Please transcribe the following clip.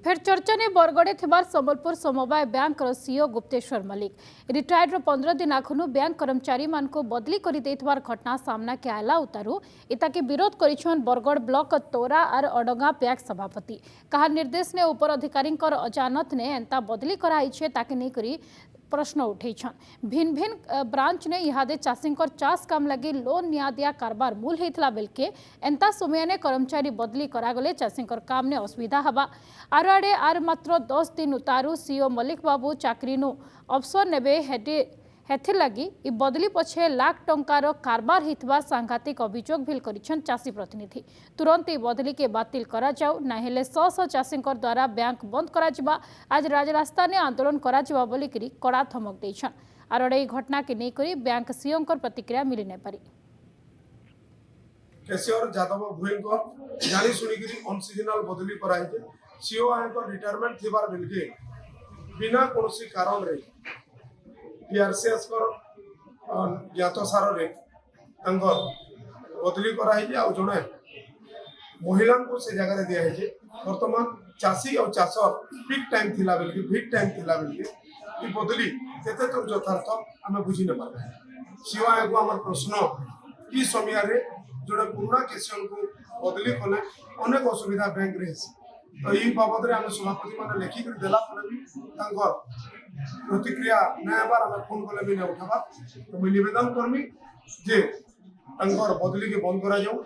फेर चर्चा ने बरगड़े थिबार संबलपुर समवाय bank CEO Gupteswar Mallik retired 15 दिन आखनु बैंक कर्मचारी मान को बदली करी देथिबार घटना सामना के आला उतारू इताके विरोध करिछन बरगड़ ब्लॉक तोरा और अडगा पैक सभापति कहा निर्देश ने उपर अधिकारी अजानत ने एंता बदली कराई छे ताके नहीं करी प्रश्न उठेछन भिन्न भिन्न ब्रांच ने इहादे चाषी चाष काम लगी लोन नियादिया कारबार मूल होता बेलके एंता समय ने कर्मचारी बदली करागले चाषी काम ने असुविधा हवा आर आड़े आर मात्र 10 दिन उतारू सीईओ मल्लिक बाबू चाकरी अवसर नेबे हेथिर लगी इ बदली पछे लाख टंकार कारबार हितबार सांघातिक अभियोग भी करिछन चाषी प्रतिनिधि तुरंत इ बदली के बातिल करा जाऊ ना हेले शह चाषी द्वारा बैंक बंद करा जिबा आज राजरास्ता ने आंदोलन करा जिबा बोली करी कड़ा धमक देछन आर अड़े घटना के नहीं करी बैंक सीईओ प्रतिक्रिया मिली नहीं पारी केशर यादव भुईंकर जानी सुनिकी अनसीजनल बदली कराई सीओ रिटायरमेंट थिबार बेलके बिना कोनोसी कारण रे पीआरसीएस ज्ञात सार बदली कराई जड़े महिला को से जगह दिखाई बर्तमान चाषी और चाषर पिक टाइम थिला बेलके भिक टाइम थिला बेलके बदली केते तो यथार्थ आम बुझी न पारे सीओ को आम प्रश्न कि समय जोड़े पुराना केसीयन को बदली कले अनेक असुविधा बैंक रे तो ये बाबद में आम सभापति मैंने लेखिक देला भी प्रतिक्रिया नहीं बार आम फोन कले भी नहीं उठावा तो मुझे निवेदन करमी जे बदली के बंद करा जाऊ।